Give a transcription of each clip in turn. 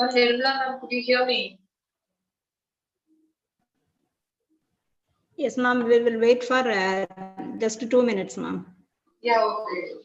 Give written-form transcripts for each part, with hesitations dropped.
Ma'am, could you hear me? Yes, ma'am. We will wait for just 2 minutes, ma'am. Yeah, okay.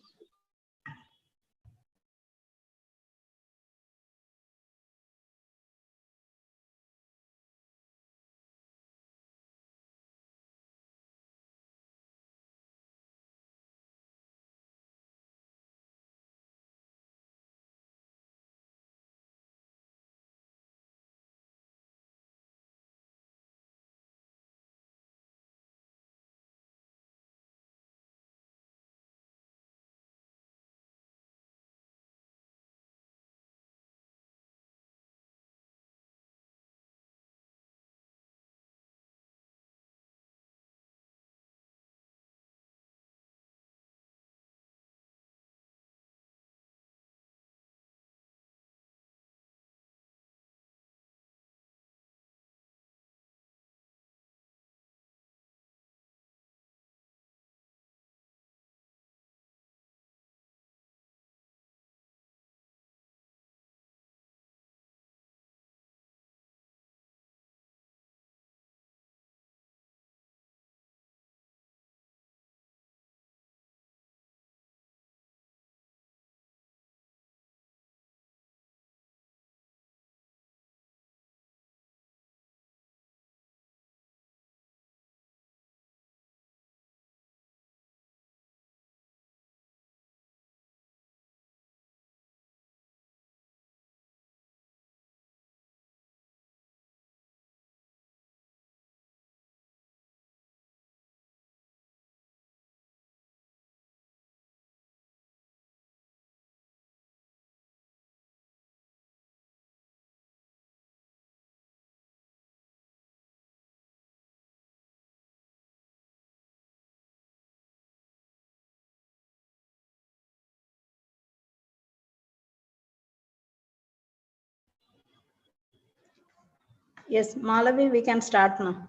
Yes, Malavi, we can start now.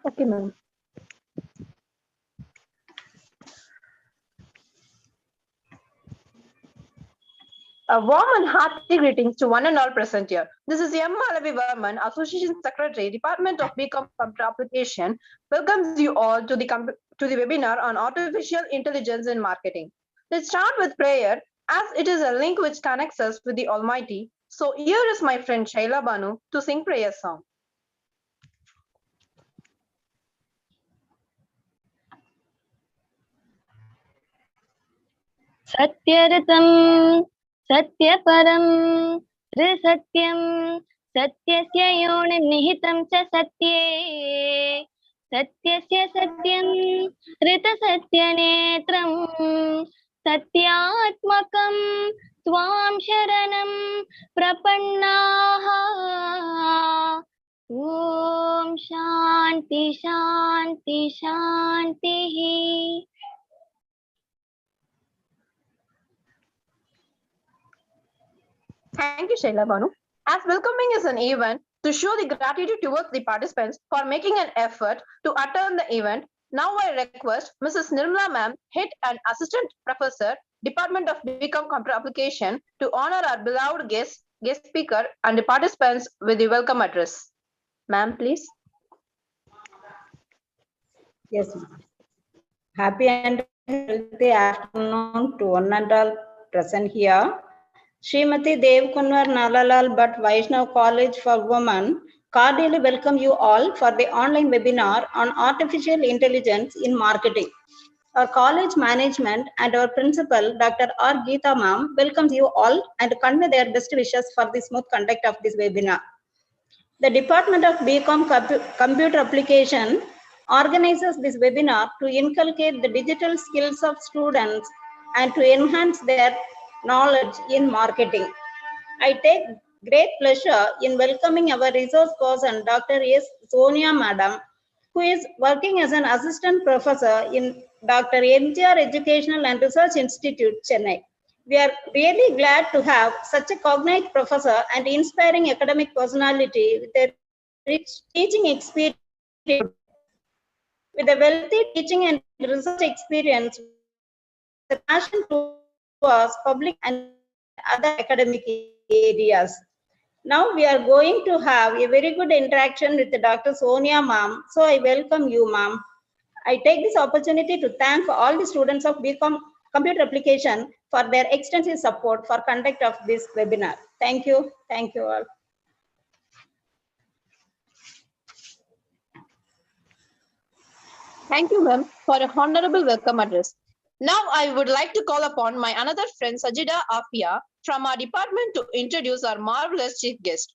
Okay, ma'am. A warm and hearty greetings to one and all present here. This is M. Malavi Varman, Association Secretary, Department of BCom Computer Application, welcomes you all to the webinar on Artificial Intelligence in Marketing. Let's start with prayer, as it is a link which connects us with the Almighty. So here is my friend Shaila Banu to sing prayer song. सत्यरतं सत्यपरं त्रिसत्यं सत्यस्य योनिनिहितं च सत्ये सत्यस्य सत्यं ऋतसत्यनेत्रं सत्यात्मकं त्वां शरणं प्रपन्नाः ॐ शान्ति शान्ति शान्तिः. Thank you, Shaila Banu. As welcoming is an event to show the gratitude towards the participants for making an effort to attend the event, now I request Mrs. Nirmala Ma'am, Head and Assistant Professor, Department of BCom Computer Application, to honor our beloved guest speaker and the participants with the welcome address. Ma'am, please. Yes, ma'am. Happy and healthy afternoon to one and all present here. Srimati Devkunwar Nalalal Bhatt Vaishnav College for Women cordially welcome you all for the online webinar on artificial intelligence in marketing. Our college management and our principal, Dr. R. Geeta Ma'am, welcomes you all and convey their best wishes for the smooth conduct of this webinar. The Department of BCom Computer Application organizes this webinar to inculcate the digital skills of students and to enhance their knowledge in marketing. I take great pleasure in welcoming our resource person, Dr. S. Sonia Madam, who is working as an assistant professor in Dr. MGR Educational and Research Institute, Chennai. We are really glad to have such a cognate professor and inspiring academic personality with a rich teaching experience. With a wealthy teaching and research experience, with a passion towards public and other academic issues. areas. Now we are going to have a very good interaction with Dr. Sonia ma'am. So I welcome you, ma'am. I take this opportunity to thank all the students of BCom Computer Application for their extensive support for conduct of this webinar. Thank you. Thank you all. Thank you, ma'am, for a honorable welcome address. Now I would like to call upon my another friend Sajida Afia from our department to introduce our marvelous chief guest.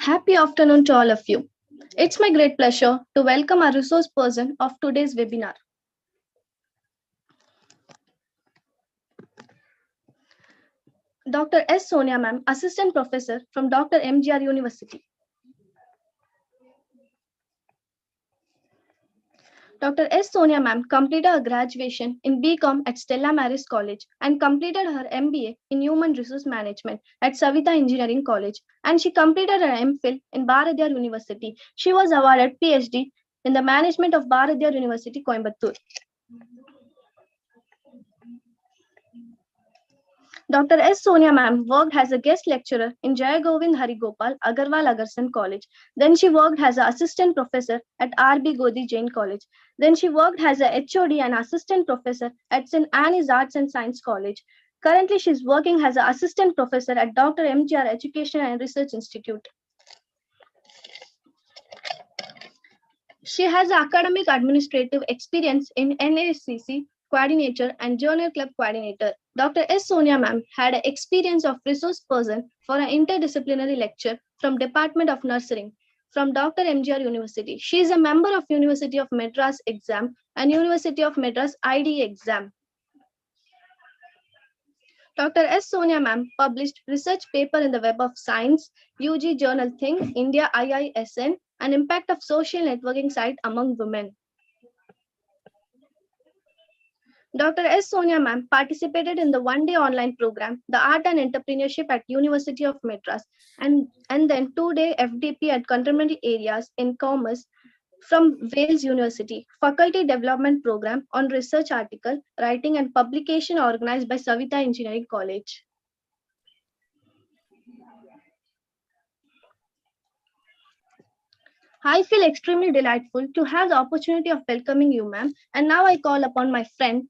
Happy afternoon to all of you. It's my great pleasure to welcome our resource person of today's webinar. Dr. S. Sonia ma'am, Assistant Professor from Dr. MGR University. Dr. S. Sonia ma'am completed her graduation in BCom at Stella Maris College and completed her MBA in Human Resource Management at Savita Engineering College, and she completed her MPhil in Bharatiyar University. She was awarded PhD in the Management of Bharatiyar University, Coimbatore. Dr. S. Sonia ma'am worked as a guest lecturer in Jayagovind Harigopal Agarwal Agarsen College. Then she worked as an assistant professor at R.B. Godi Jain College. Then she worked as a HOD and assistant professor at St. Anne's Arts and Science College. Currently, she is working as an assistant professor at Dr. MGR Education and Research Institute. She has academic administrative experience in NACC coordinator and journal club coordinator. Dr. S. Sonia ma'am had experience of resource person for an interdisciplinary lecture from Department of Nursing from Dr. MGR University. She is a member of University of Madras exam and University of Madras ID exam. Dr. S. Sonia ma'am published research paper in the Web of Science, UG Journal Think, India IISN, and impact of social networking site among women. Dr. S. Sonia ma'am participated in the one-day online program, The Art and Entrepreneurship at University of Madras, and then two-day FDP at contemporary areas in commerce from Wales University, Faculty Development Program on Research Article, Writing and Publication organized by Savita Engineering College. I feel extremely delightful to have the opportunity of welcoming you, ma'am. And now I call upon my friend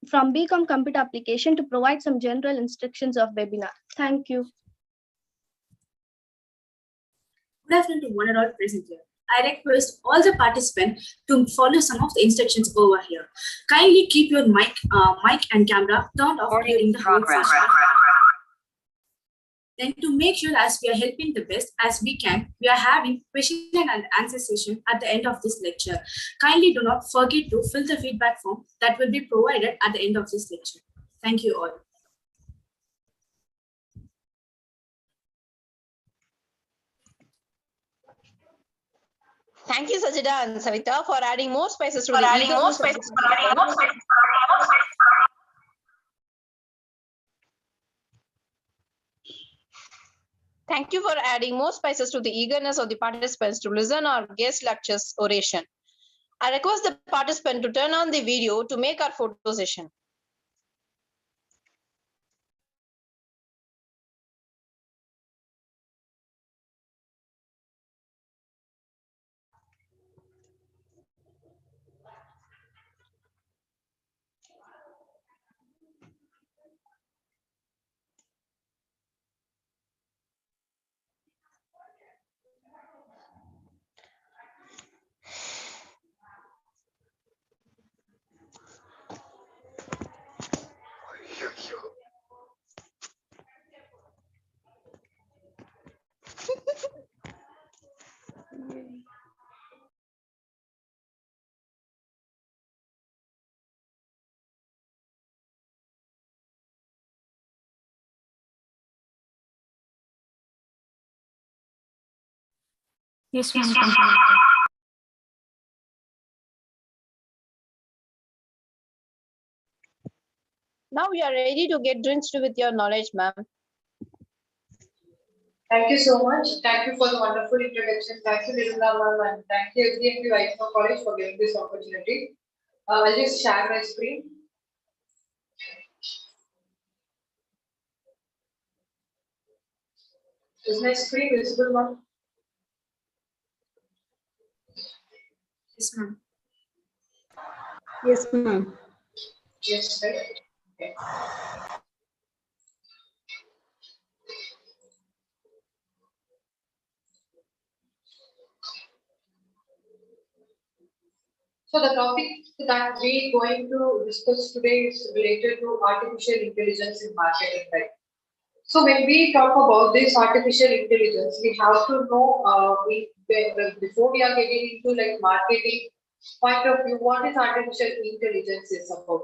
from BCom Computer Application to provide some general instructions of webinar. Thank you. Good afternoon to one and all present here. I request all the participants to follow some of the instructions over here. Kindly keep your mic and camera turned off during the whole session. Then to make sure as we are helping the best as we can, we are having question and answer session at the end of this lecture. Kindly do not forget to fill the feedback form that will be provided at the end of this lecture. Thank you all. Thank you, Sajida and Savita, for adding more spices to the eagerness of this Thank you for adding more spices to the eagerness of the participants to listen our guest lectures oration. I request the participant to turn on the video to make our photo session. Yes, ma'am. Now we are ready to get drenched with your knowledge, ma'am. Thank you so much. Thank you for the wonderful introduction. Thank you, Nirmala ma'am, and thank you, SDMP Vaishnav College, for giving this opportunity. I'll just share my screen. Is my screen visible, ma'am? Yes, ma'am. Yes, ma'am. Yes, right. Okay. So the topic that we're going to discuss today is related to artificial intelligence in marketing, right? So when we talk about this artificial intelligence, we have to know before we are getting into like marketing point of view, what is artificial intelligence is about.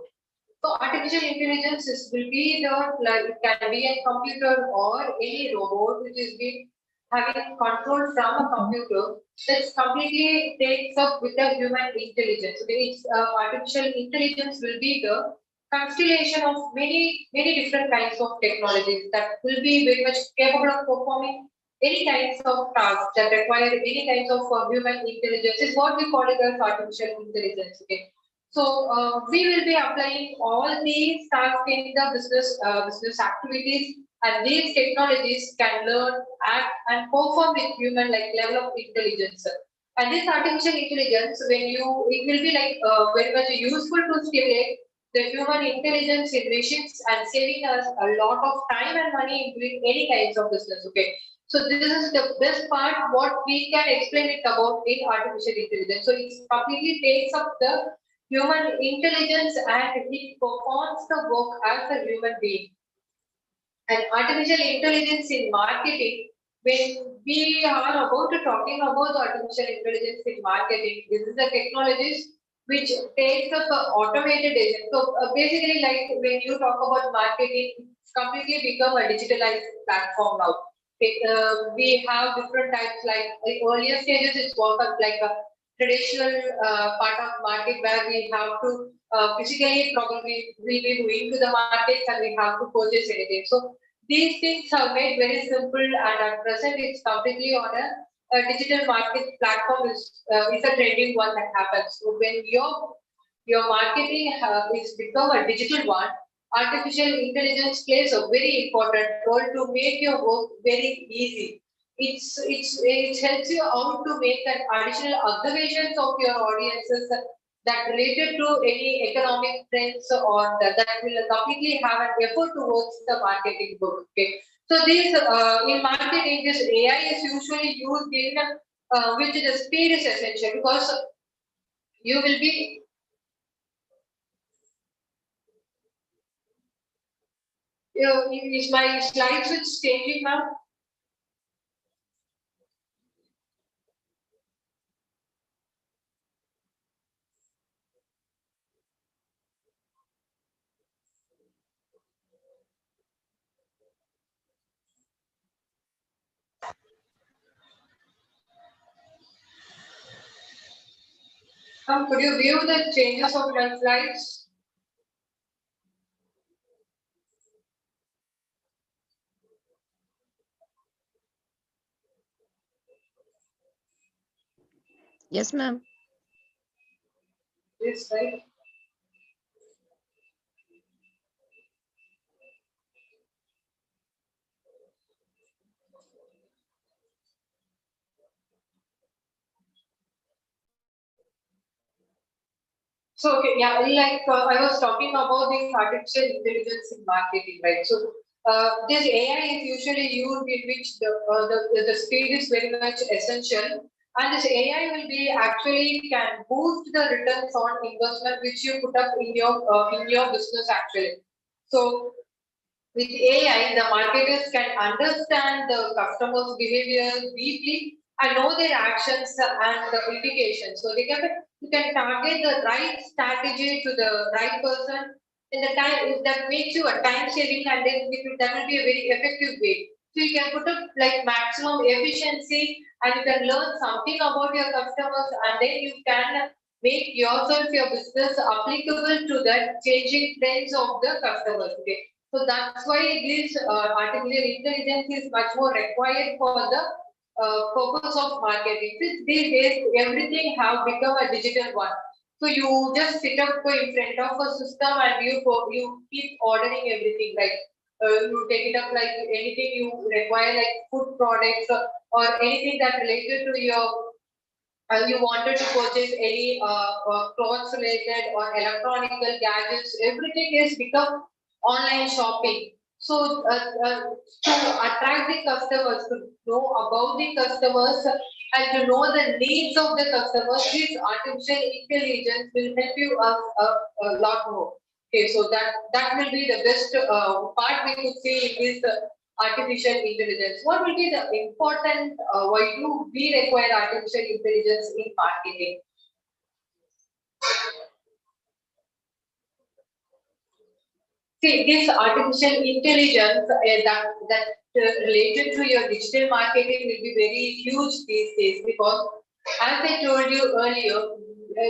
So artificial intelligence will be the like it can be a computer or any robot which is being having control from a computer that's completely takes up with the human intelligence. Okay, it's artificial intelligence will be the constellation of many different kinds of technologies that will be very much capable of performing any kinds of tasks that require any kinds of human intelligence is what we call it as artificial intelligence. Okay. So we will be applying all these tasks in the business activities, and these technologies can learn, act, and perform with human like level of intelligence. And this artificial intelligence, it will be like very much useful to stimulate the human intelligence in machines and saving us a lot of time and money in doing any kinds of business. Okay. So this is the best part what we can explain it about in artificial intelligence. So it completely takes up the human intelligence and it performs the work as a human being. And artificial intelligence in marketing, when we are about to talking about the artificial intelligence in marketing, this is the technologies which takes up automated agent. So basically, like when you talk about marketing, it's completely become a digitalized platform now. We have different types, like in earlier stages, it's work up like a traditional part of market where we have to physically probably will be going to the markets and we have to purchase anything. So these things are made very simple, and at present it's completely on a digital market platform is a trending one that happens. So when your marketing is become a digital one, artificial intelligence plays a very important role to make your work very easy. It helps you out to make an additional observations of your audiences that related to any economic trends or that will completely have an effort towards the marketing book. Okay. So this in marketing, this AI is usually used in which the speed is essential because you will be is my slides which changing now? Could you view the changes of your slides? Yes, ma'am. Yes, right. So okay, yeah, like I was talking about this artificial intelligence in marketing, right? So this AI is usually used in which the speed is very much essential, and this AI will be actually can boost the returns on investment which you put up in your business actually. So with AI, the marketers can understand the customer's behavior deeply and know their actions and the indications. So you can target the right strategy to the right person in the time that makes you a time saving, and then that will be a very effective way. So you can put up like maximum efficiency, and you can learn something about your customers, and then you can make yourself, your business applicable to the changing trends of the customers. Okay, so that's why this artificial intelligence is much more required for the purpose of marketing. Since these days everything have become a digital one, so you just sit up in front of a system and you keep ordering everything, like you take it up like anything you require, like food products, or anything that related to your you wanted to purchase any clothes related or electronical gadgets, everything is become online shopping. So to attract the customers, to know about the customers, and to know the needs of the customers, this artificial intelligence will help you a lot more. Okay, so that will be the best part we could see in this artificial intelligence. What will be the important, why do we require artificial intelligence in marketing? See, this artificial intelligence related to your digital marketing will be very huge these days, because as I told you earlier,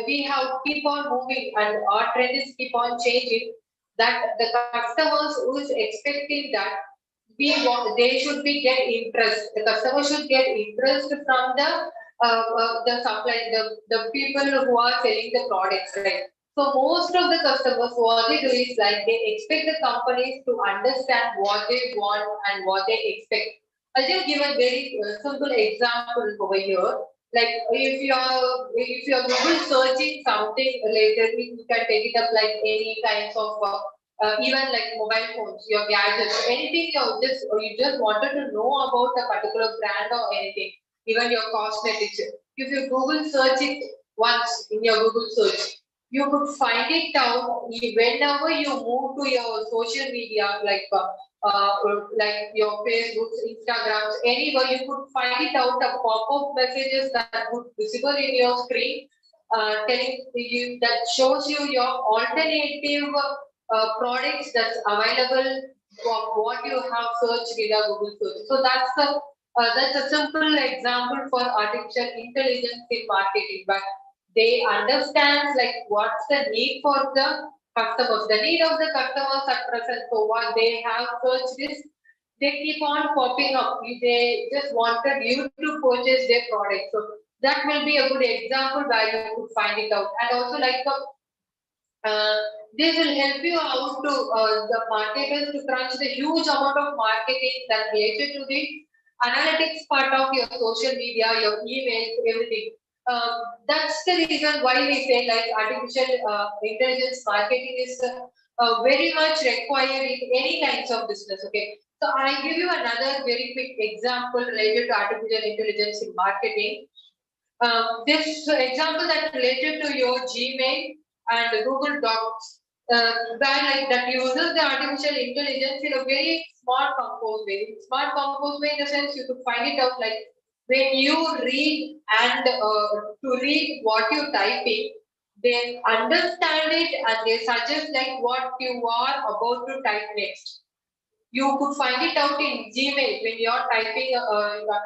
we have keep on moving and our trend is keep on changing. That the customers who is expecting that they should be get interest. The customer should get interest from the supply, the people who are selling the products, right? So most of the customers, what they do is like they expect the companies to understand what they want and what they expect. I'll just give a very simple example over here. Like if you're Google searching something related, you can take it up like any kinds of even like mobile phones, your gadgets, anything you just wanted to know about a particular brand or anything, even your cosmetics. If you Google search it once in your Google search, you could find it out whenever you move to your social media, like your Facebooks, Instagrams, anywhere you could find it out. The pop-up messages that would visible in your screen, telling you that shows you your alternative products that's available for what you have searched via Google search. So that's a simple example for artificial intelligence in marketing. But they understand like what's the need for the customers, the need of the customers at present. So what they have searched is they keep on popping up. They just wanted you to purchase their product. So that will be a good example where you could find it out. And also uh, this will help you out to the marketers to crunch the huge amount of marketing that related to the analytics part of your social media, your emails, everything. That's the reason why we say like artificial intelligence marketing is very much required in any kinds of business. Okay, so I give you another very quick example related to artificial intelligence in marketing. This example that related to your Gmail and Google Docs, where like that uses the artificial intelligence in a very smart compose way. Smart compose way in the sense you could find it out like when you read and to read what you type in, they understand it and they suggest like what you are about to type next. You could find it out in Gmail when you're typing your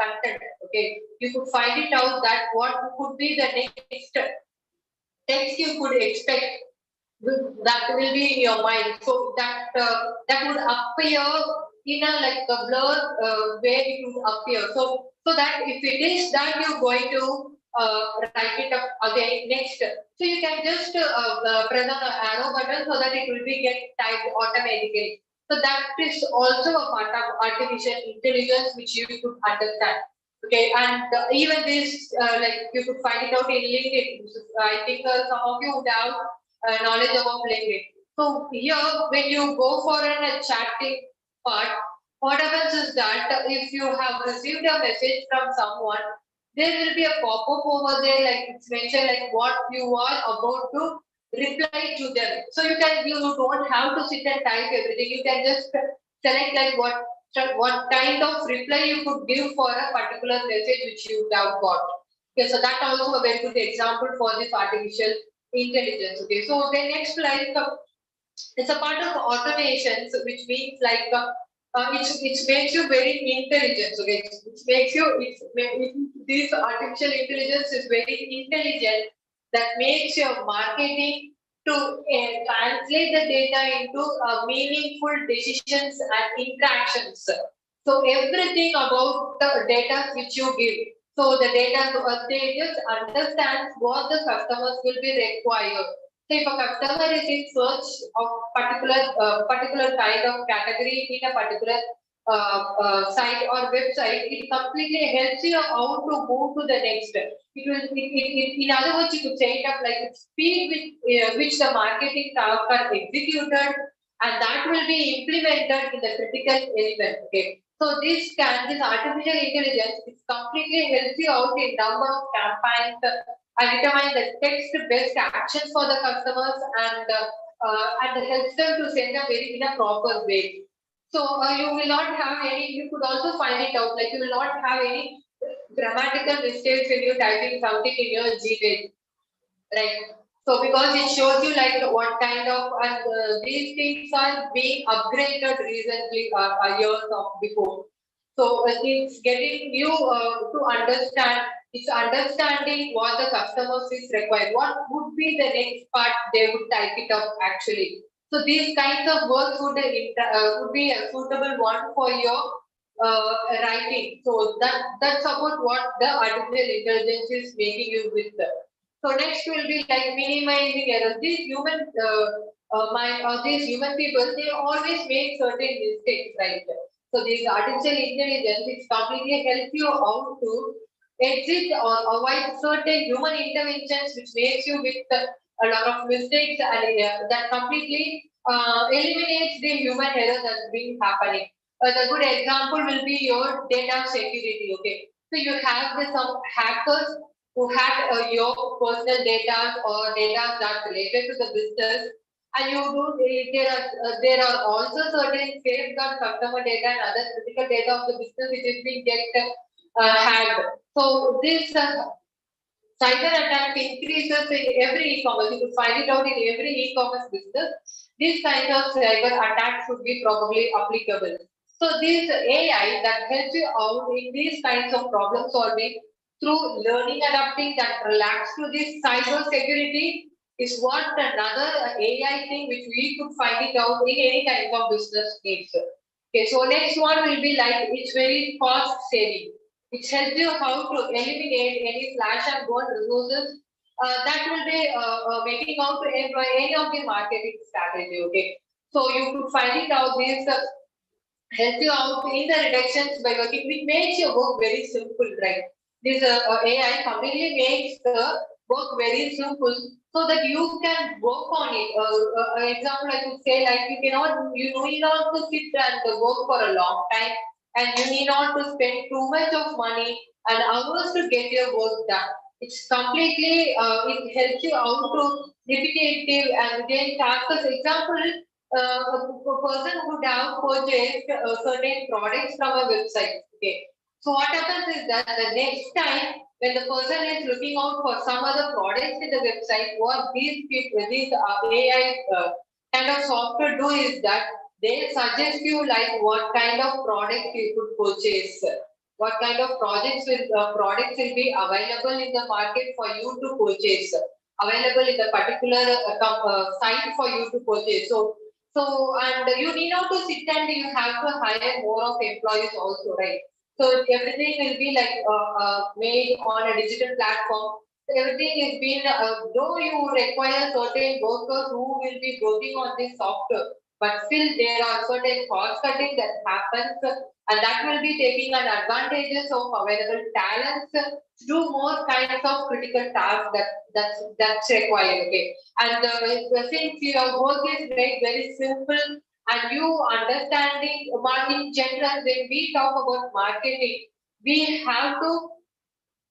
content. Okay, you could find it out that what could be the next text you could expect that will be in your mind. So that would appear in a like a blur where it would appear. So that if it is that you're going to write it up again next. So you can just press on the arrow button so that it will be get typed automatically. So that is also a part of artificial intelligence which you could understand. Okay, and even this, like you could find it out in LinkedIn. I think some of you would have knowledge about LinkedIn. So here, when you go for a chatting part, what happens is that if you have received a message from someone, there will be a pop-up over there, like it's mentioned, like what you are about to reply to them. So you don't have to sit and type everything. You can just select like what kind of reply you could give for a particular message which you have got. Okay, so that also a very good example for this artificial intelligence. Okay, so the next like it's a part of automations, which means like it makes you very intelligent. Okay, it makes you this artificial intelligence is very intelligent that makes your marketing to translate the data into meaningful decisions and interactions. So everything about the data which you give. So the data they just understand what the customers will be required. So if a customer is in search of particular kind of category in a particular site or website, it completely helps you out to move to the next step. In other words, you could say it up like speed with which the marketing tasks are executed, and that will be implemented in the critical element. Okay. So this artificial intelligence is completely helps you out in number of campaigns and determine the text best actions for the customers and helps them to send a very in a proper way. So you will not have any. You could also find it out like you will not have any grammatical mistakes when you typing something in your Gmail, right? So because it shows you like what kind of and these things are being upgraded recently years of before. So it's getting you to understand. It's understanding what the customers is required. What would be the next part they would type it up actually. So these kinds of words would be a suitable one for your writing. So that's about what the artificial intelligence is making you with. So next will be like minimizing errors. These human people, they always make certain mistakes, right? So this artificial intelligence is completely help you out to exit or avoid certain human interventions, which makes you with a lot of mistakes and that completely eliminates the human error that's been happening. The good example will be your data security. Okay, so you have some hackers who hack your personal data or data that's related to the business, and you do there are also certain safeguard customer data and other critical data of the business which is being get hacked. So this cyber attack increases in every e-commerce. You could find it out in every e-commerce business. These kinds of cyber attacks would be probably applicable. So this AI that helps you out in these kinds of problem solving through learning adapting that relax to this cyber security is what another AI thing which we could find it out in any kind of business needs. Okay, so next one will be like it's very cost saving. It helps you how to eliminate any flash and burn resources that will be making out to employ any of the marketing strategy. Okay, so you could find it out this help you out in the reductions by working, which makes your work very simple, right? This AI completely makes the work very simple so that you can work on it. Example, I could say like you need not to sit and work for a long time, and you need not to spend too much of money and hours to get your work done. It's completely, it helps you out to repetitive and then tasks. Example, a person would have purchased certain products from a website. Okay. So what happens is that the next time when the person is looking out for some other products in the website, what these AI kind of software do is that they suggest you like what kind of product you could purchase, what kind of products will be available in the market for you to purchase, available in the particular site for you to purchase. So, and you need not to sit and you have to hire more of employees also, right? So everything will be like made on a digital platform. So everything is being, though you require certain workers who will be working on this software, but still there are certain cost cutting that happens, and that will be taking an advantages of available talents to do more kinds of critical tasks that's required. Okay, and since your work is made very simple and you understanding in general, when we talk about marketing, we have to,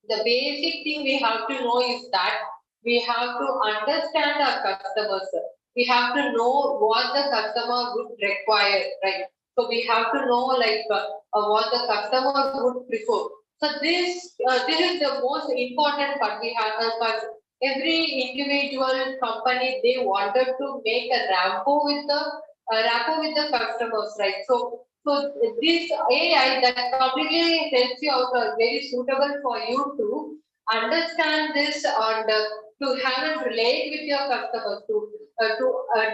the basic thing we have to know is that we have to understand our customers. We have to know what the customer would require, right? So we have to know like what the customer would prefer. So this is the most important part we have. Because every individual company they wanted to make a rapport with the customers, right? So So this AI that completely helps you out, very suitable for you to understand this and to have and relate with your customers, to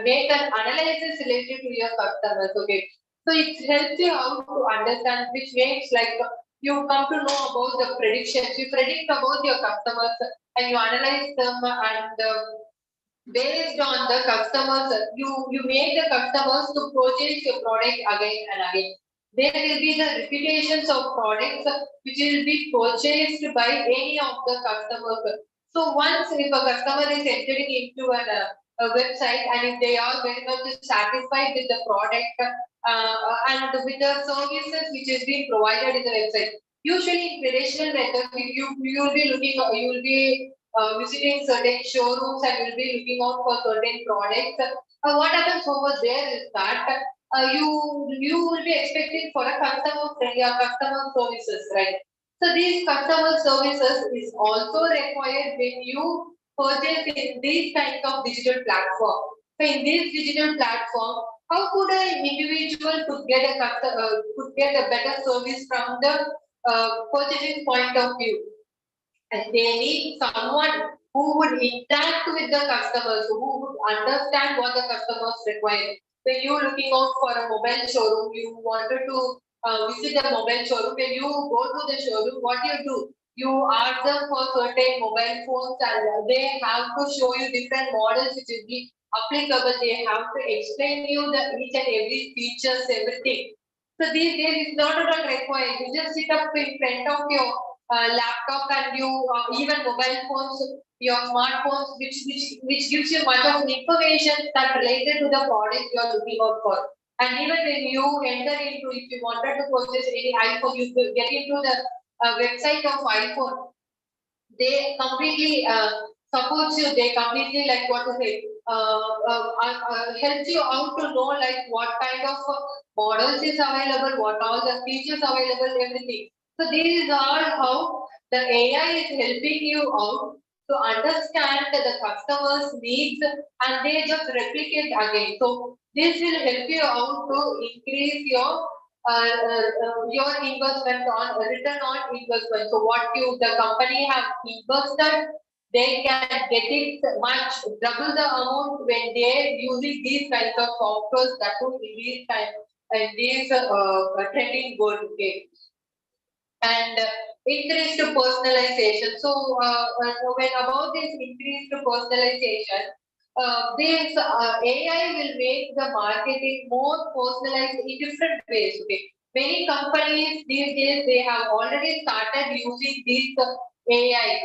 make an analysis related to your customers. Okay, so it helps you out to understand, which makes like you come to know about the predictions. You predict about your customers and you analyze them, and based on the customers, you make the customers to purchase your product again and again. There will be the reputations of products which will be purchased by any of the customers. So once if a customer is entering into a website, and if they are very much satisfied with the product and with the services which is being provided in the website, usually in traditional methods, you will be looking, you will be visiting certain showrooms and will be looking out for certain products. What happens over there is that you will be expecting for a customer friendly or customer services, right? So these customer services is also required when you purchase in these kinds of digital platform. So in this digital platform, how could an individual could get a could get a better service from the purchasing point of view? And they need someone who would interact with the customers, who would understand what the customers require. When you're looking out for a mobile showroom, you wanted to visit the mobile showroom. When you go to the showroom, what do? You ask them for certain mobile phones, and they have to show you different models which will be applicable. They have to explain you the each and every features, everything. So these days it's not at all required. You just sit up in front of your laptop, and you even mobile phones, your smartphones, which gives you much of information that related to the product you are looking out for. And even when you enter into, if you wanted to purchase any iPhone, you could get into the website of iPhone. They completely supports you. They completely like what to say. Helps you out to know like what kind of models is available, what all the features available, everything. So these are how the AI is helping you out to understand the customer's needs, and they just replicate again. So this will help you out to increase your investment on return on investment. So what the company have invested, they can get it much double the amount when they're using these kinds of softwares that would in these kind and these trending world. Okay. And increased personalization. So when about this increased personalization, this AI will make the marketing more personalized in different ways. Okay, many companies these days they have already started using these AI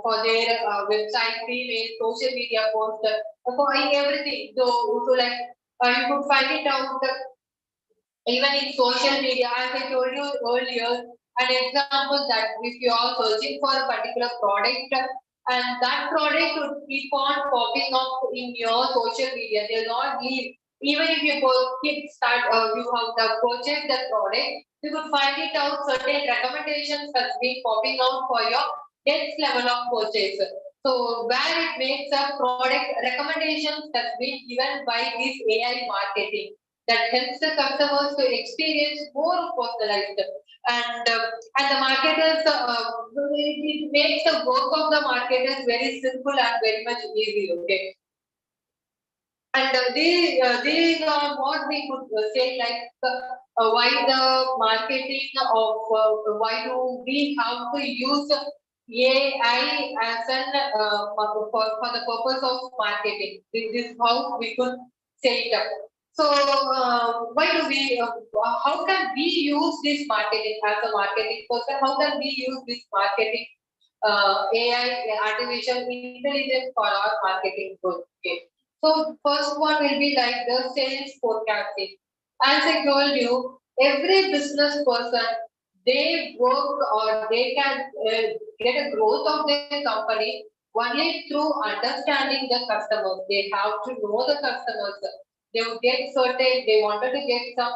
for their website, email, social media posts, for everything. So like you could find it out even in social media, as I told you earlier, an example that if you are searching for a particular product and that product would keep on popping up in your social media, they'll not leave. Even if you you have the purchase that product, you could find it out certain recommendations that's been popping out for your next level of purchase. So where it makes a product recommendations that's been given by this AI marketing that helps the customers to experience more personalized, and the marketers it makes the work of the marketers very simple and very much easy. Okay, and these are what we could say like why the marketing of why do we have to use AI as an for the purpose of marketing. This is how we could say it up. So why do we? How can we use this marketing as a marketing person? How can we use this marketing AI, artificial intelligence for our marketing growth? Okay. So first one will be like the sales forecasting. As I told you, every business person they work or they can get a growth of their company only through understanding the customers. They have to know the customers. They would get certain. They wanted to get some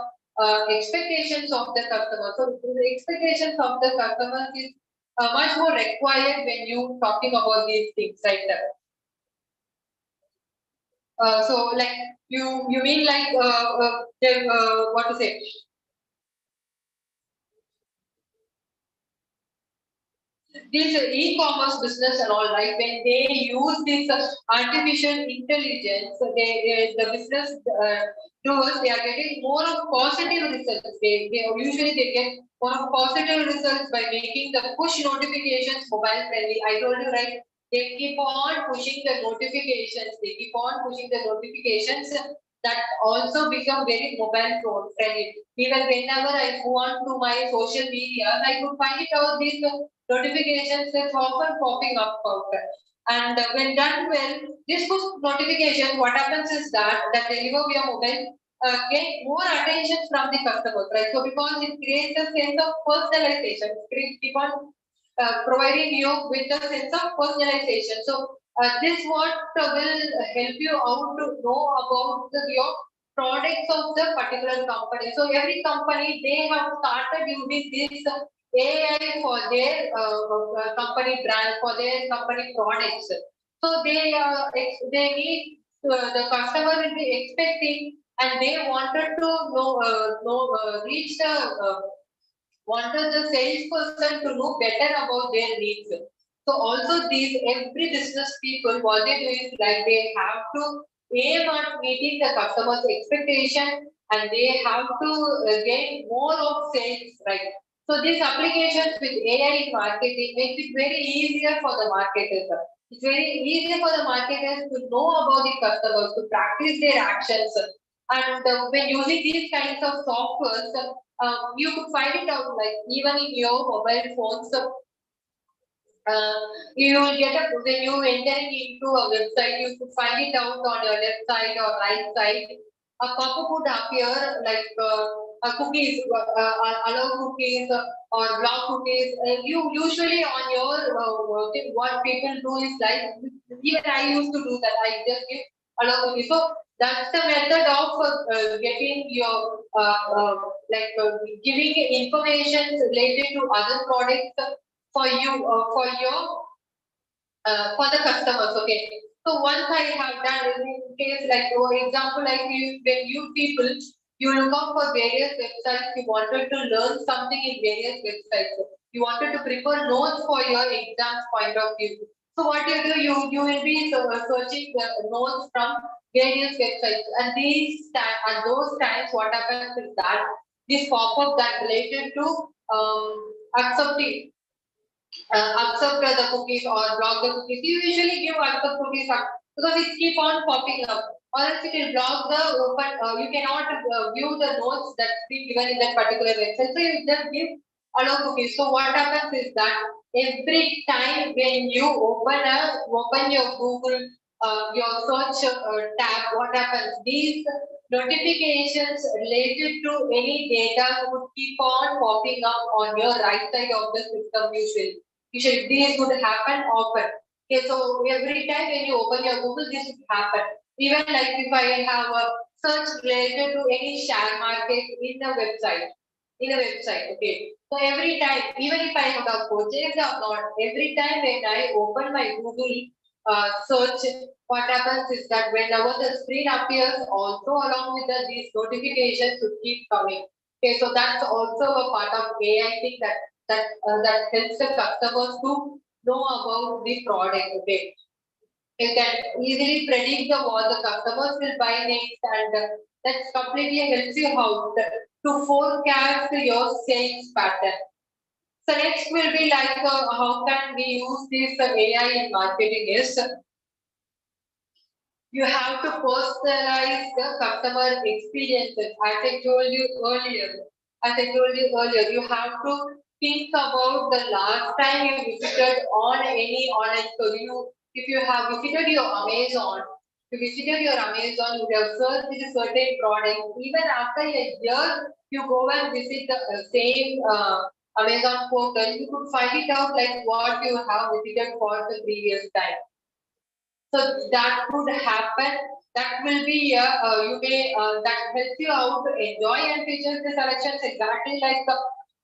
expectations of the customers. So the expectations of the customers is much more required when you talking about these things, right? So like you mean like what to say? this e-commerce business and all, right? When they use this artificial intelligence, the business doers, they are getting more of positive results. They usually they get more of positive results by making the push notifications mobile friendly. I told you, right? They keep on pushing the notifications. They keep on pushing the notifications that also become very mobile phone friendly. Even whenever I go on to my social media, I could find it out these notifications that's often popping up out there. And when done well, this push notification, what happens is that deliver via mobile get more attention from the customers, right? So because it creates a sense of personalization, it keep on providing you with a sense of personalization. So this what will help you out to know about your products of the particular company. So every company they have started using this AI for their company brand, for their company products. So they need the customer will be expecting, and they wanted to reach the wanted the salesperson to know better about their needs. So also these every business people, what they do is like they have to aim at meeting the customer's expectation, and they have to gain more of sales, right? So these applications with AI in marketing makes it very easier for the marketers. It's very easier for the marketers to know about the customers, to practice their actions. And when using these kinds of softwares, you could find it out like even in your mobile phones. You will get a when you entering into a website, you could find it out on your left side or right side. A pop-up would appear like cookies, allow cookies or block cookies. You usually on your what people do is like even I used to do that. I just give allow cookies. So that's the method of getting your giving information related to other products for you for your for the customers. Okay. So once I have done in case like for example like you, when you people you look out for various websites, you wanted to learn something in various websites. You wanted to prepare notes for your exams point of view. So what you do, you will be searching the notes from various websites, and at those times what happens is that this pop-up that related to accepting accept the cookies or block the cookies. You usually give accept cookies because it keep on popping up. Or else it will block the open. You cannot view the notes that's been given in that particular website. So you just give allow cookies. So what happens is that every time when you open your Google your search tab, what happens? These notifications related to any data would keep on popping up on your right side of the system usually. Usually this would happen often. Okay, so every time when you open your Google, this would happen. Even like if I have a search related to any share market in a website, okay. So every time, even if I have purchased or not, every time when I open my Google search, what happens is that whenever the screen appears, also along with these notifications to keep coming. Okay, so that's also a part of AI thing that helps the customers to know about the product. Okay, you can easily predict what the customers will buy next, and that completely helps you out to forecast your sales pattern. So next will be like how can we use this AI in marketing is you have to personalize the customer experiences. As I told you earlier, you have to think about the last time you visited on any online store. If you have visited your Amazon, you have searched a certain product. Even after a year, you go and visit the same Amazon portal, you could find it out like what you have visited for the previous time. So that could happen. That will be you may that helps you out to enjoy and feature the selections exactly like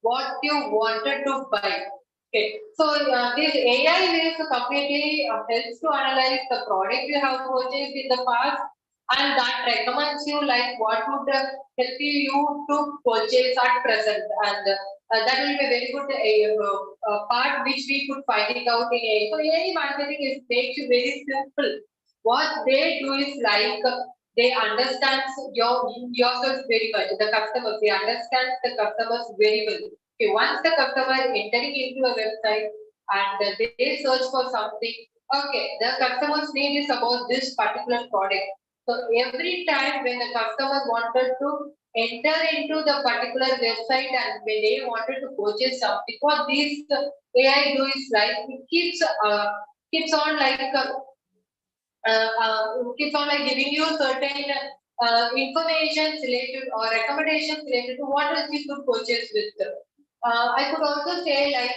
what you wanted to buy. Okay, so this AI is completely helps to analyze the product you have purchased in the past and that recommends you like what would help you to purchase at present, and that will be a very good part which we could find it out in AI. So AI marketing is makes you very simple. What they do is like they understand yourself very much. The customers, they understand the customers very well. Okay, once the customer entering into a website and they search for something, okay, the customer's need is about this particular product. So every time when the customer wanted to enter into the particular website and when they wanted to purchase something, what this AI do is like it keeps on like keeps on like giving you certain information related or recommendations related to what else you could purchase with. I could also say like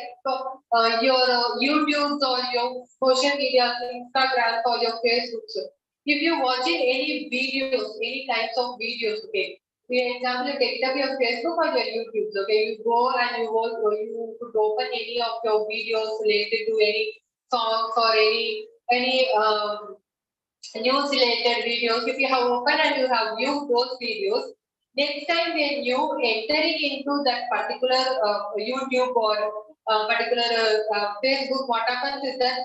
your YouTube's or your social media, Instagram or your Facebook. If you're watching any videos, any types of videos, okay. For example, you take up your Facebook or your YouTube, okay. You go and you could open any of your videos related to any songs or any news related videos. If you have opened and you have viewed those videos, next time when you entering into that particular YouTube or particular Facebook, what happens is that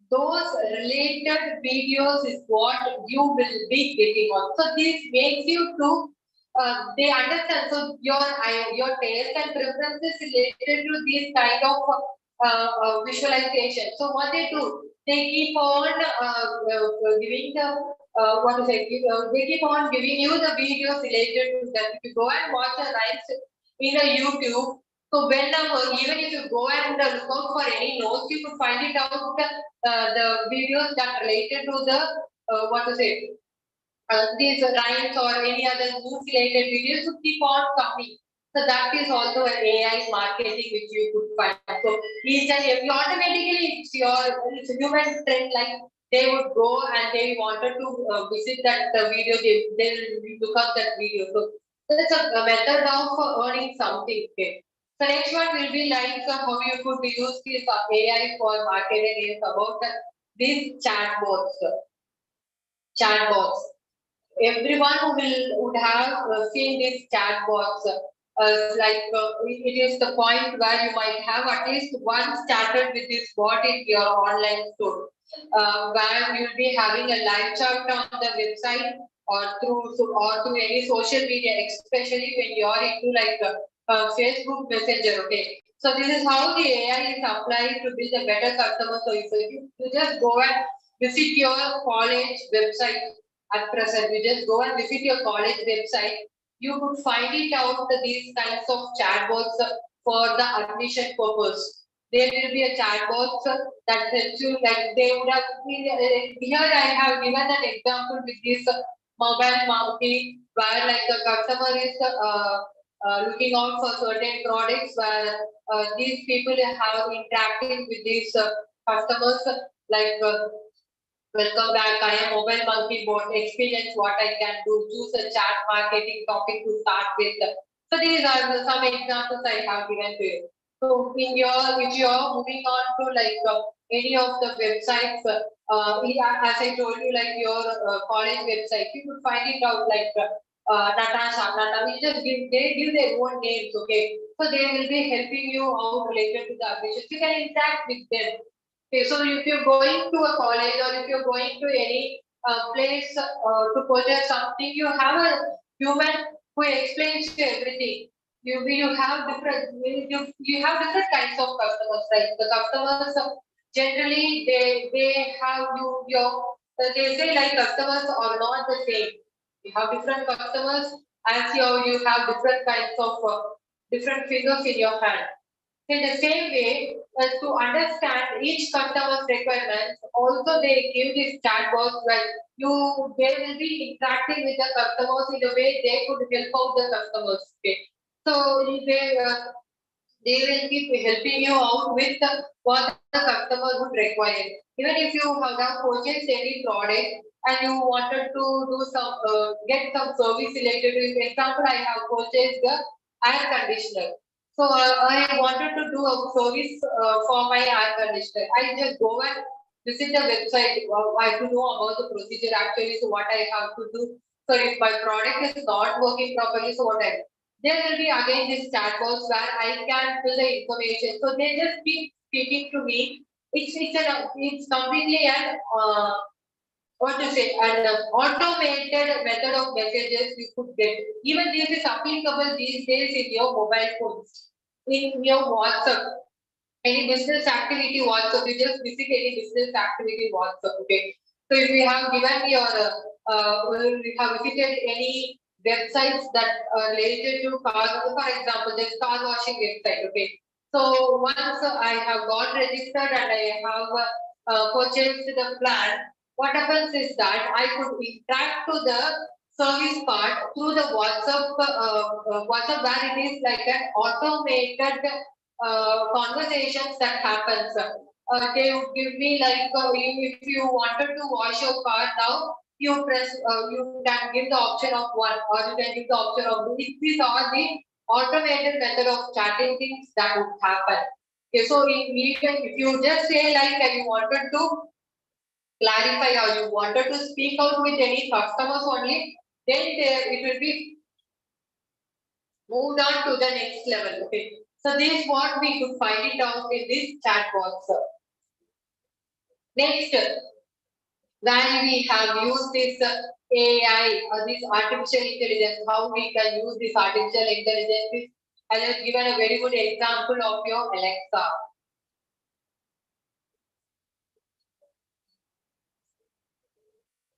those related videos is what you will be getting on. So this makes you to they understand. So your taste and preferences related to these kind of visualization. So what they do, they keep on giving the what to say, they keep on giving you the videos related to that. If you go and watch the rhymes in a YouTube, so whenever, even if you go and look out for any notes, you could find it out the videos that related to the what to say, these rhymes or any other news related videos to keep on coming. So that is also an AI marketing which you could find. So each and every automatically it's a human trend, like they would go and they wanted to visit that video, they will look up that video. So that's a method of earning something. Okay. The next one will be like how you could use this AI for marketing is about these chatbots. Everyone who would have seen these chatbots. It is the point where you might have at least one started with this bot in your online store, where you'll be having a live chat on the website or through any social media, especially when you are into like Facebook Messenger. Okay, so this is how the AI is applied to build a better customer service. So you just go and visit your college website at present. You just go and visit your college website. You could find it out these kinds of chatbots for the admission purpose. There will be a chatbot that helps you. Like they would have here. I have given an example with this mobile monkey, where like the customer is looking out for certain products, where these people have interacting with these customers like. Welcome back. I am Mobile Monkey Bot. Experience what I can do. Choose a chat marketing topic to start with. So these are some examples I have given to you. So if you are moving on to like any of the websites, as I told you, like your college website, you could find it out like Natasha. We just they give their own names, okay? So they will be helping you out related to the admissions. You can interact with them. Okay, so if you're going to a college or if you're going to any place to purchase something, you have a human who explains you everything. You have you have different kinds of customers, right? The customers generally they have they say like customers are not the same. You have different customers as you have different kinds of different fingers in your hand. In the same way, to understand each customer's requirements, also they give these chatbots where they will be interacting with the customers in a way they could help out the customers. Okay. So they will be helping you out with what the customer would require. Even if you have now purchased any product and you wanted to do some get some service related to it. For example, I have purchased the air conditioner. So I wanted to do a service for my air conditioner. I just go and visit the website. I have to know about the procedure actually. So what I have to do. So if my product is not working properly, so what I do? There will be again this chat box where I can fill the information. So they just keep speaking to me. It's completely an what to say, an automated method of messages you could get. Even this is applicable these days in your mobile phones, in your WhatsApp, any business activity WhatsApp. You just visit any business activity WhatsApp. Okay. So if you have given your, you have visited any websites that are related to cars, for example, this car washing website. Okay. So once I have got registered and I have purchased the plan, what happens is that I could interact to the service part through the WhatsApp where it is like an automated conversations that happens. They would give me like if you wanted to wash your car now, you can give the option of one or you can give the option of two. These are the automated method of chatting things that would happen. Okay, so even if you just say like you wanted to clarify or you wanted to speak out with any customers only, then it will be moved on to the next level. Okay. So this is what we could find it out in this chat box. Next, when we have used this AI or this artificial intelligence, how we can use this artificial intelligence. I have given a very good example of your Alexa.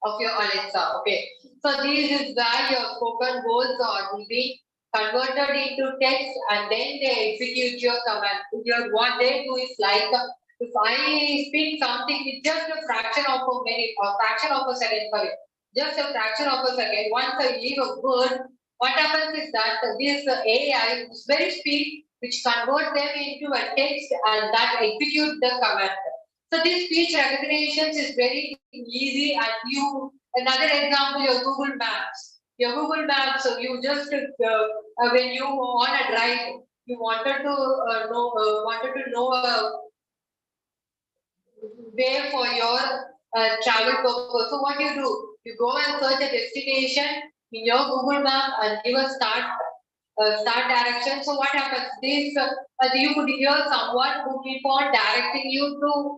Of your Alexa. Okay. So this is where your spoken words are will be converted into text and then they execute your command. What they do is like if I speak something, it's just a fraction of a minute or fraction of a second, sorry, just a fraction of a second. Once I leave a word, what happens is that this AI is very speed which convert them into a text and that execute the command. So this speech recognition is very easy and another example, your Google Maps. Your Google Maps, so you just, when you on a drive, you wanted to know way for your travel purpose. So what you do? You go and search a destination in your Google Map and give a start direction. So what happens? You could hear someone who keep on directing you to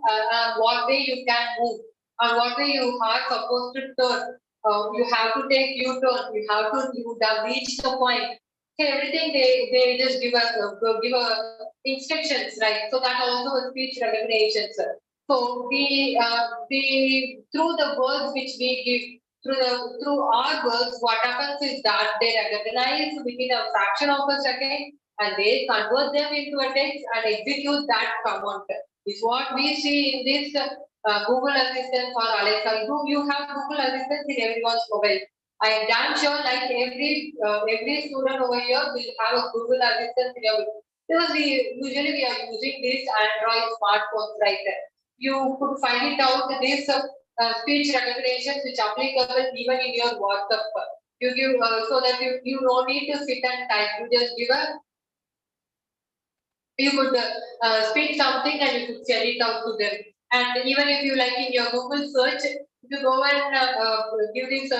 what way you can move or what way you are supposed to turn. You have to take U-turn. You have reached the point. So everything they just give a instructions, right? So that also a speech recognition, sir. So we through the words which we give through our words, what happens is that they recognize within a fraction of a second and they convert them into a text and execute that command. Is what we see in this Google Assistant or Alexa. You have Google Assistant in everyone's mobile. I am damn sure like every student over here will have a Google Assistant in your because we are using these Android smartphones right there. You could find it out this speech recognition which applicable even in your WhatsApp. You give so that you don't need to sit and type. You just give a you could speak something and you could send it out to them. And even if you like in your Google search, if you go and give this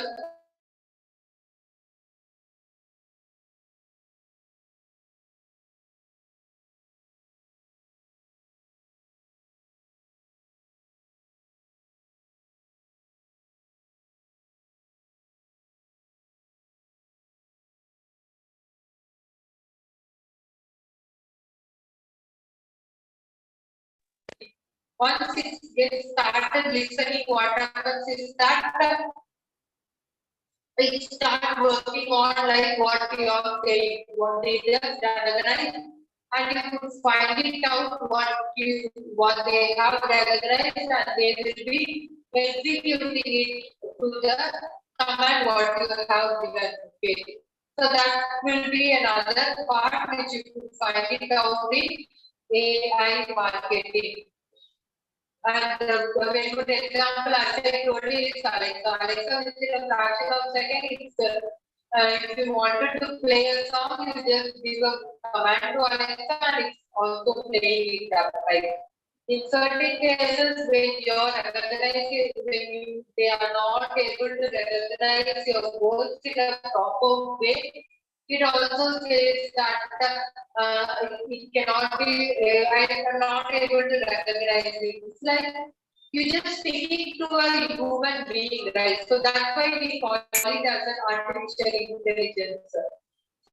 once it gets started listening, what happens is that it start working on like what you are saying, what they just recognize, and you could find it out what they have recognized, and they will be executing it to the command what you have given. Okay. So that will be another part which you could find it out in AI marketing. And a very good example, as I told you, is Alexa. Alexa, within a fraction of a second, if you wanted to play a song, you just give a command to Alexa and it's also playing it up, right? In certain cases, when they are not able to recognize your goals in a proper way, it also says that it cannot be, I am not able to recognize it. It's like you just speaking to a human being, right? So that's why we call it as an artificial intelligence.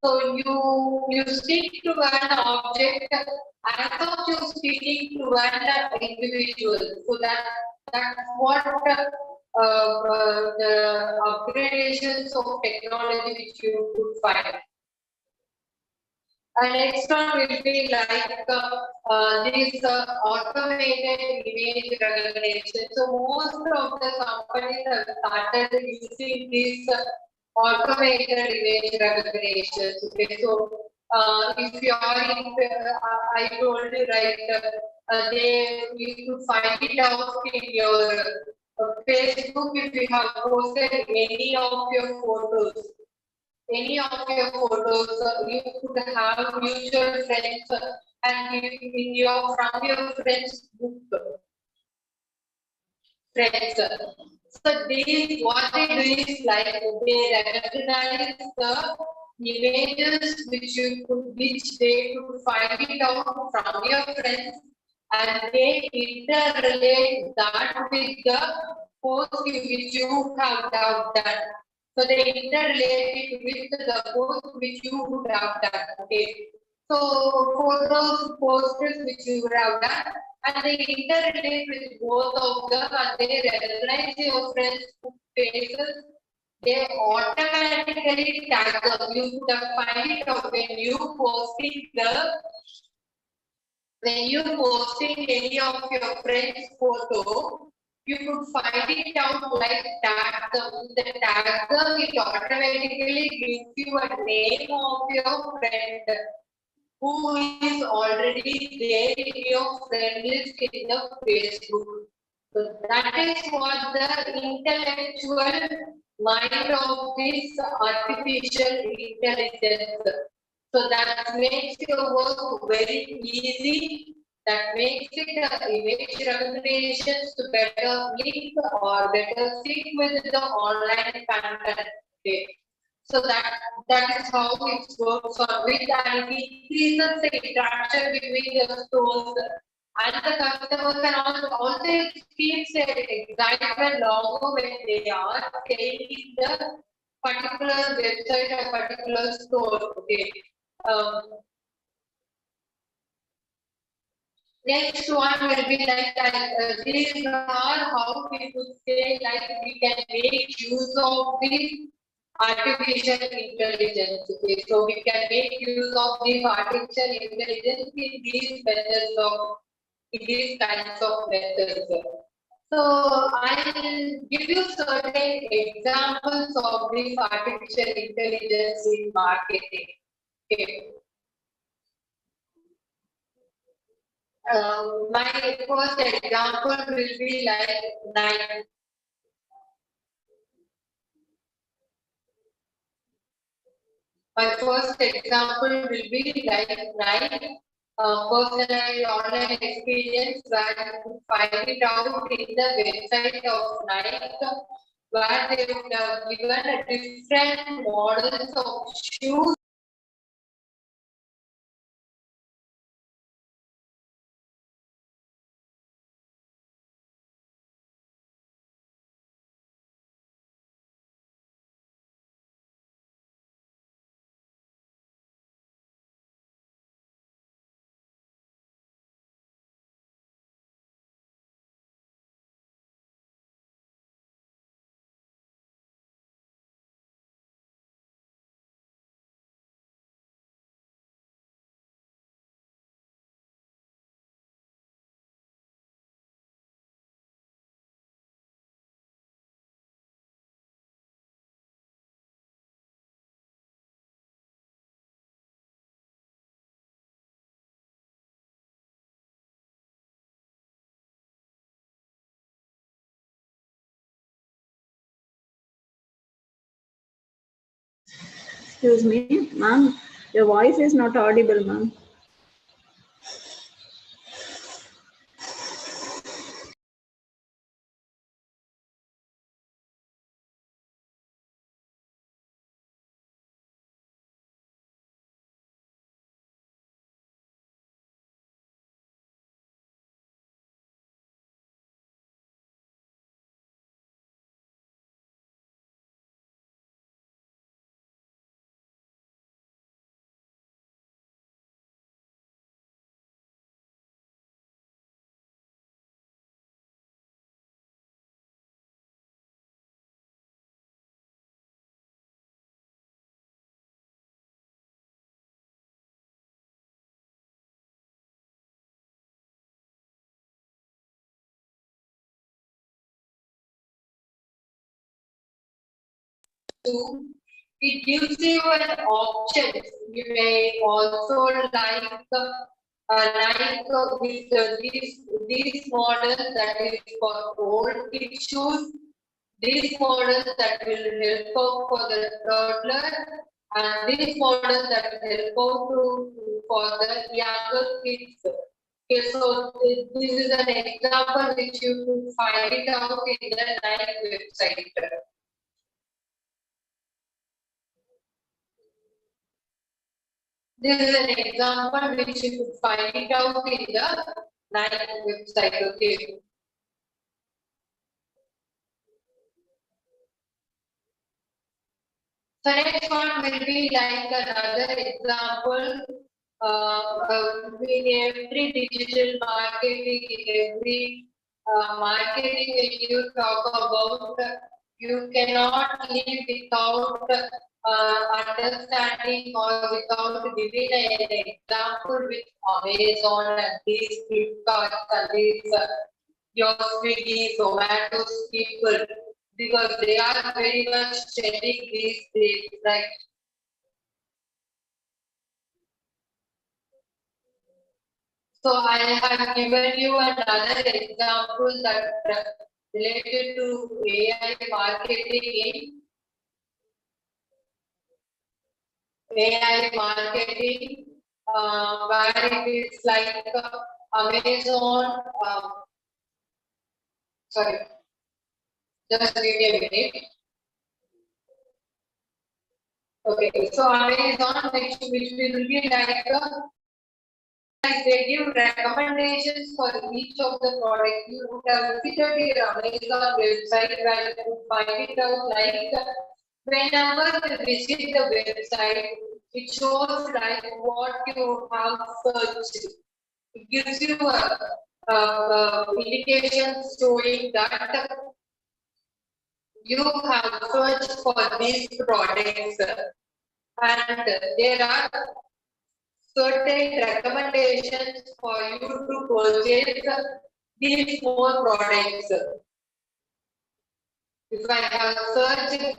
So you speak to an object as of you speaking to an individual. So that's what the upgradations of technology which you could find. And next one will be like this automated image recognition. So most of the companies have started using this automated image recognition. Okay, so if you are in, I told you right, you could find it out in your Facebook if you have posted any of your photos. Any of your photos, you could have mutual friends and in your from your friends book friends. So these what they do is like they recognize the images which they could find it out from your friends and they interrelate that with the post which you have done. So they interrelate it with the post which you would have done. Okay. So for those posts which you would have done, and they interrelate with both of them, and they recognize your friends' faces. They automatically tag them. You could have find it out when you posting any of your friends' photo, you could find it out like tag them. The tag them, it automatically gives you a name of your friend who is already there in your friend list in the Facebook. So that is what the intellectual mind of this artificial intelligence. So that makes your work very easy. That makes it image recognitions to better link or better sync with the online content. Okay. So that is how it works on with and it increases the interaction between the stores and the customers and also it keeps their excitement longer when they are staying in the particular website or particular store. Okay. Next one will be like these are how we could say like we can make use of the artificial intelligence. Okay, so we can make use of this artificial intelligence in these methods of in these kinds of methods. So I will give you certain examples of this artificial intelligence in marketing. Okay. My first example will be like Nike. My first example will be like Nike personalized online experience where you could find it out in the website of Nike where they would have given different models of shoes. Excuse me, ma'am. Your voice is not audible, ma'am. 2, it gives you an option. You may also with these models that is for old kids shoes, these models that will help out for the toddler, and these models that will help out for the younger kids. Okay, so this is an example which you could find it out in the Nike website. This is an example which you could find it out in the Nike website. Okay. So next one will be like another example. In every digital marketing, in every marketing, when you talk about, you cannot live without understanding or without giving an example with Amazon and these Flipkarts and these your Swiggy, Zomato people, because they are very much trending these days, right? So I have given you another example that related to AI marketing where it is like Amazon. Sorry, just give me a minute. Okay, so Amazon, which will be like they give recommendations for each of the products. You would have visited your Amazon website where you could find it out like whenever you visit the website, it shows like what you have searched. It gives you a indication showing that you have searched for these products, and there are certain recommendations for you to purchase these more products. If I have searched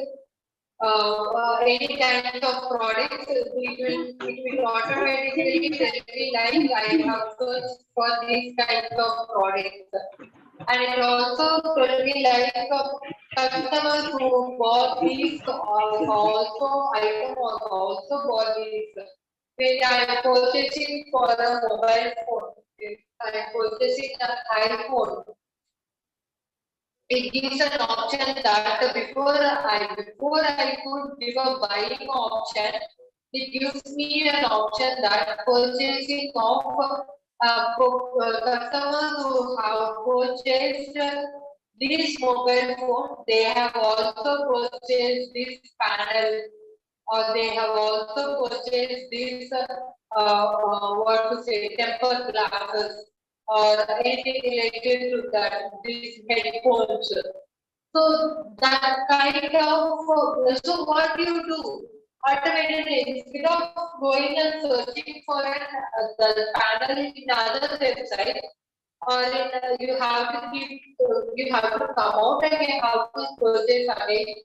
any kind of products, it will automatically tell me like I have searched for these kinds of products. And it also tell me like customers who bought these also item also bought these. When I am purchasing for a mobile phone, if I am purchasing an iPhone, it gives an option that before I could give a buying option, it gives me an option that purchasing of customers who have purchased this mobile phone, they have also purchased this panel, or they have also purchased this what to say, tempered glasses or anything related to that, these headphones. So that kind of, so what do you do? Automatically, instead of going and searching for the panel in another website, or in, you have to come out and you have to purchase again.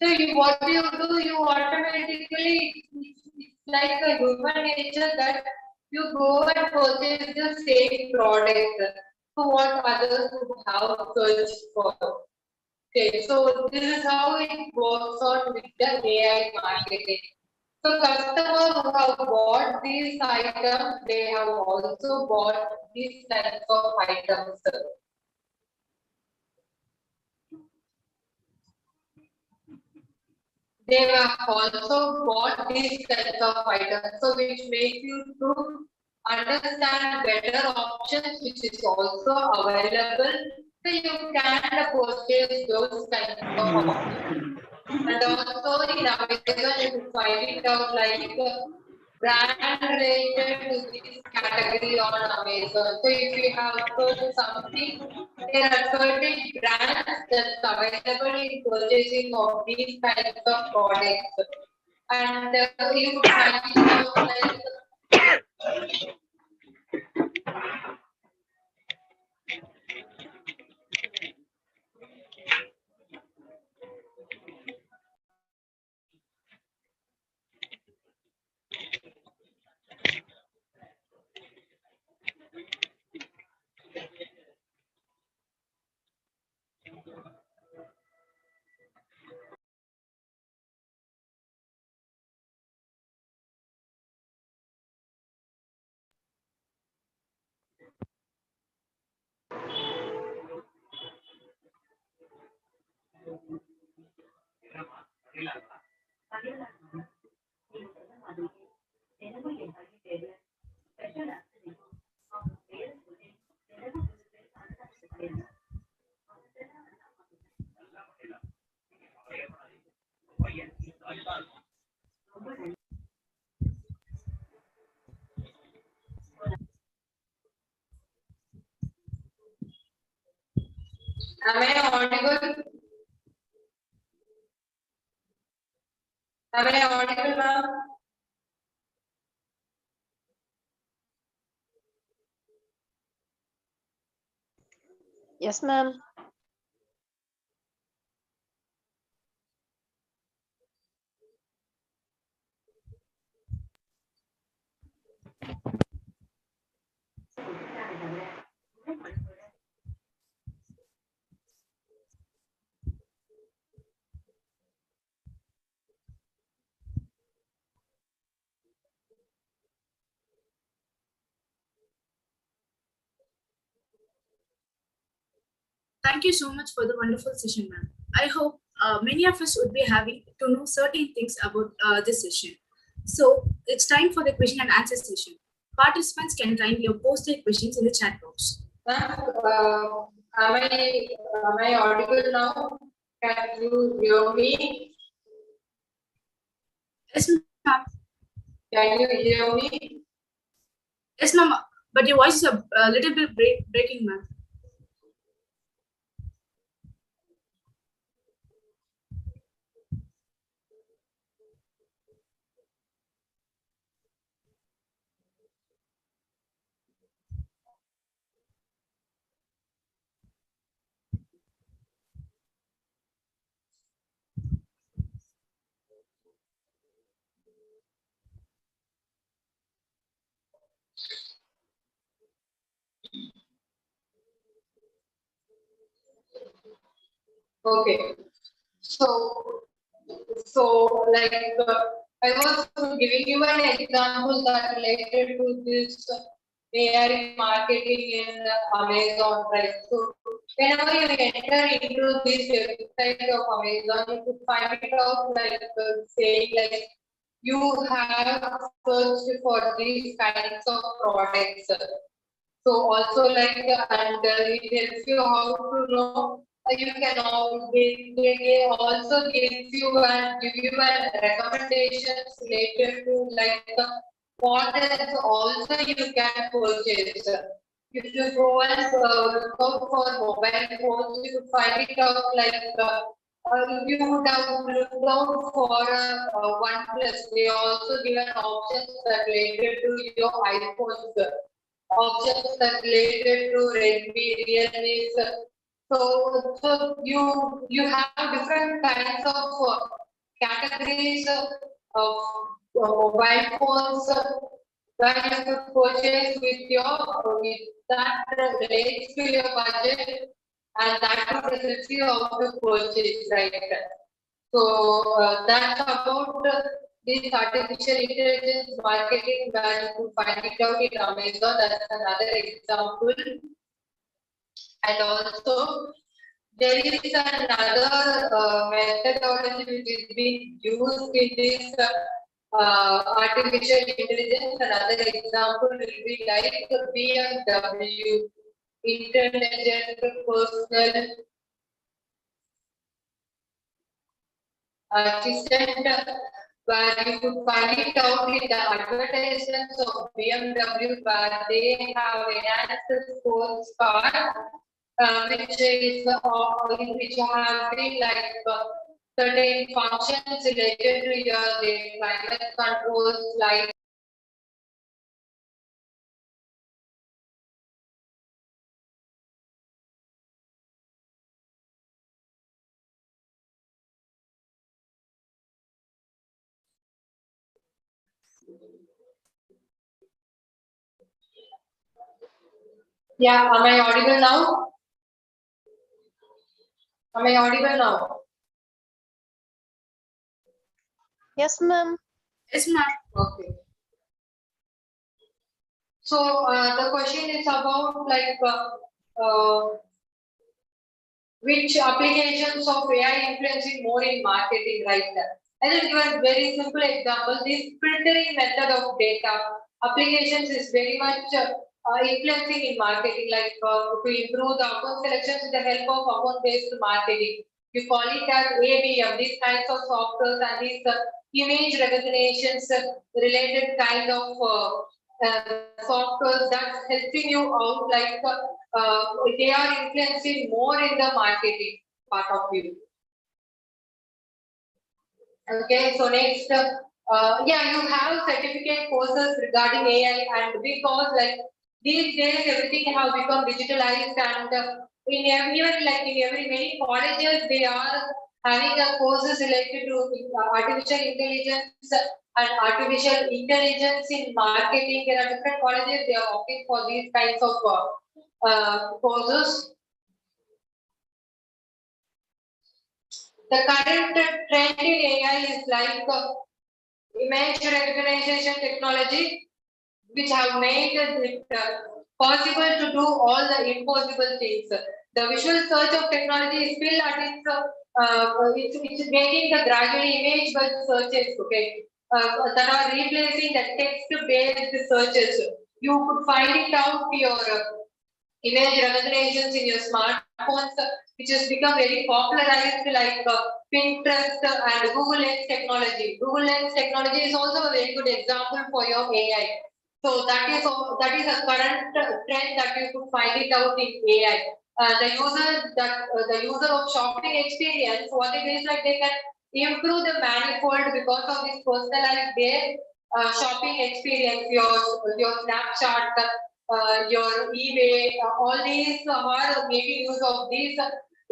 So what do? You automatically, it's like a human nature that you go and purchase the same product to what others would have searched for. Okay, so this is how it works on with the AI marketing. So customers who have bought these items, they have also bought these types of items. They have also bought these kinds of items, so which makes you to understand better options which is also available. So you can purchase those kinds of options. And also in Amazon you can find it out like brand related to this category on Amazon. So if you have searched something, there are certain brands that's available in purchasing of these kinds of products. And you would find it out like Am I audible? Am I audible, ma'am? Yes, ma'am. Thank you so much for the wonderful session, ma'am. I hope many of us would be having to know certain things about this session. So it's time for the question and answer session. Participants can kindly post their questions in the chat box. Ma'am, am I audible now? Can you hear me? Yes, ma'am. Can you hear me? Yes, ma'am. But your voice is a little bit breaking, ma'am. Okay. So like I was giving you an example that related to this AI marketing in Amazon, right? So whenever you enter into this website of Amazon, you could find it out like saying like you have searched for these kinds of products. So also like and it helps you how to know you can all they also gives you and give you an recommendations related to like what else also you can purchase. If you go and look out for mobile phones, you could find it out like you would have looked out for OnePlus. They also give an options that related to your iPhones, options that related to Redmi, Realme. So you have different kinds of categories of mobile phones that you could purchase with that relates to your budget and that would help you how to purchase, right? So that's about this artificial intelligence marketing where you could find it out in Amazon. That's another example. And also there is another methodology which is being used in this artificial intelligence. Another example will be like the BMW, Intelligent Personal Assistant, where you could find it out in the advertisements of BMW, where they have enhanced sports car, which have been like certain functions related to your the climate controls, like yeah. Am I audible now? Am I audible now? Yes, ma'am. Yes, ma'am. Okay. So the question is about like which applications of AI influencing more in marketing, right? I will give a very simple example. This filtering method of data applications is very much influencing in marketing, like to improve the account selections with the help of account-based marketing. You call it as ABM, these kinds of softwares and these image recognitions related kind of softwares that's helping you out, like they are influencing more in the marketing part of you. Okay, so next, yeah, you have certificate courses regarding AI, and because like these days everything has become digitalized, and in every, even like in every many colleges they are having a courses related to artificial intelligence and artificial intelligence in marketing. There are different colleges they are opting for these kinds of courses. The current trend in AI is like image recognition technology, which have made it possible to do all the impossible things. The visual search of technology is still at it's making the gradually image-based searches, okay, that are replacing the text-based searches. You could find it out your image recognitions in your smartphones, which has become very popularized, like Pinterest and Google Lens technology. Google Lens technology is also a very good example for your AI. So that is a current trend that you could find it out in AI. The user of shopping experience, what it is like they can improve the manifold because of this personalized their shopping experience, your Snapchat, your eBay, all these are making use of these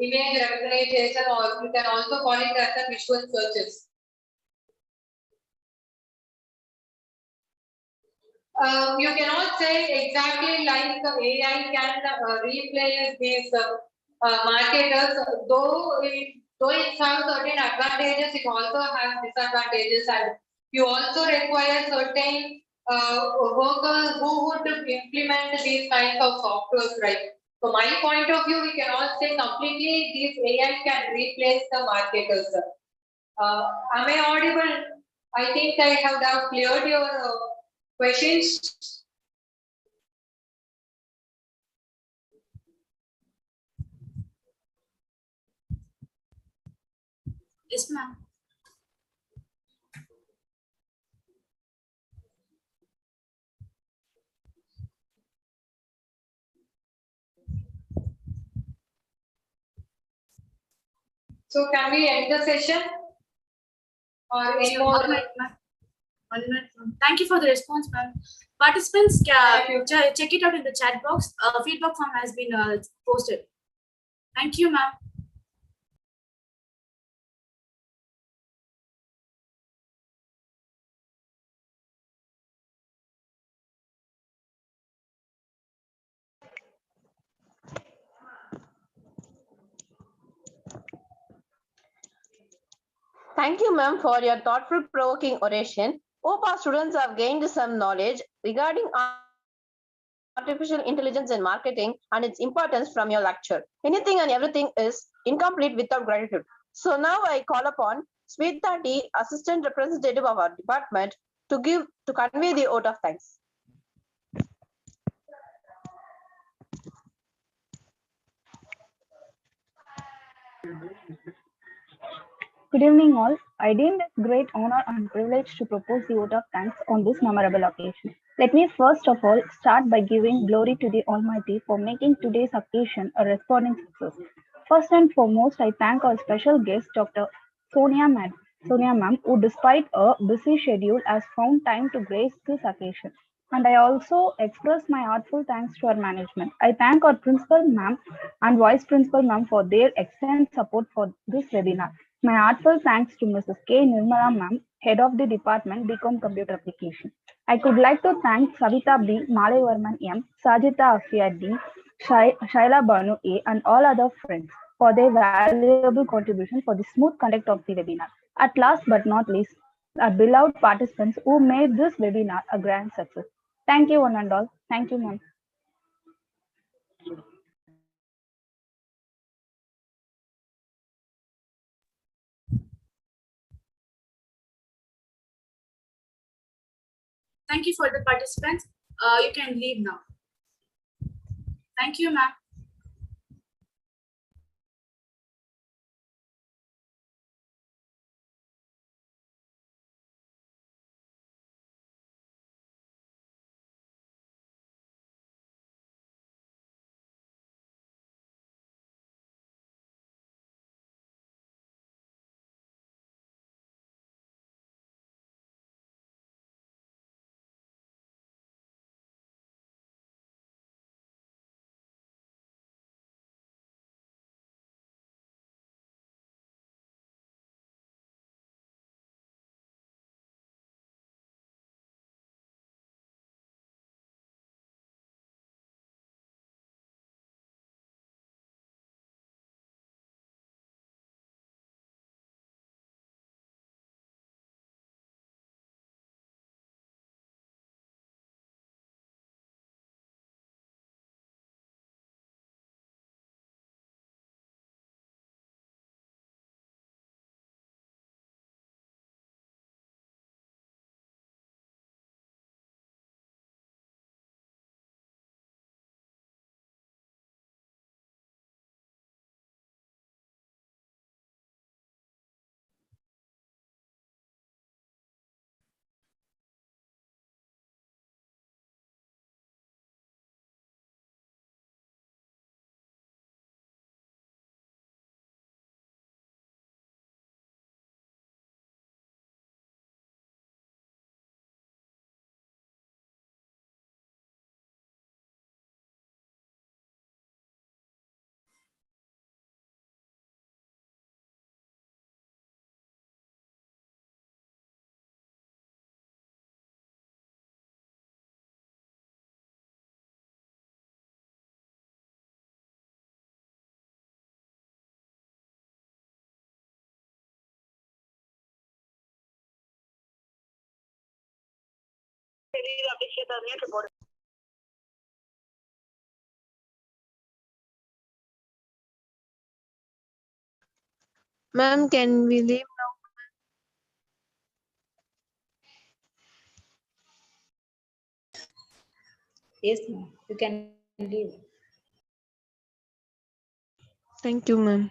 image recognition, or you can also call it as a visual searches. You cannot say exactly like AI can replace these marketers, though it has certain advantages, it also has disadvantages, and you also require certain workers who would implement these kinds of softwares, right? So my point of view, we cannot say completely these AI can replace the marketers. Am I audible? I think I have cleared your questions. Yes, ma'am. So can we end the session? Or any more? 1 minute, ma'am. 1 minute, ma'am. Thank you for the response, ma'am. Participants, check it out in the chat box. Feedback form has been posted. Thank you, ma'am. Thank you, ma'am, for your thoughtful, provoking oration. Hope our students have gained some knowledge regarding artificial intelligence in marketing and its importance from your lecture. Anything and everything is incomplete without gratitude. So now I call upon Smita T, Assistant Representative of our department, to convey the vote of thanks. Good evening, all. I deem it great honor and privilege to propose the vote of thanks on this memorable occasion. Let me first of all start by giving glory to the Almighty for making today's occasion a responding success. First and foremost, I thank our special guest, Dr. Sonia Ma'am, who despite a busy schedule has found time to grace this occasion. And I also express my heartful thanks to our management. I thank our principal ma'am and vice principal ma'am for their excellent support for this webinar. My heartfelt thanks to Mrs. K. Nirmala ma'am, head of the department Become Computer Application. I could like to thank Savita B, Malevarman M, Sajita Afia D, Shaila Banu A, and all other friends for their valuable contribution for the smooth conduct of the webinar. At last but not least, our beloved participants who made this webinar a grand success. Thank you, one and all. Thank you, ma'am. Thank you for the participants. You can leave now. Thank you, ma'am. Ma'am, can we leave now? Yes, ma'am. You can leave. Thank you, ma'am.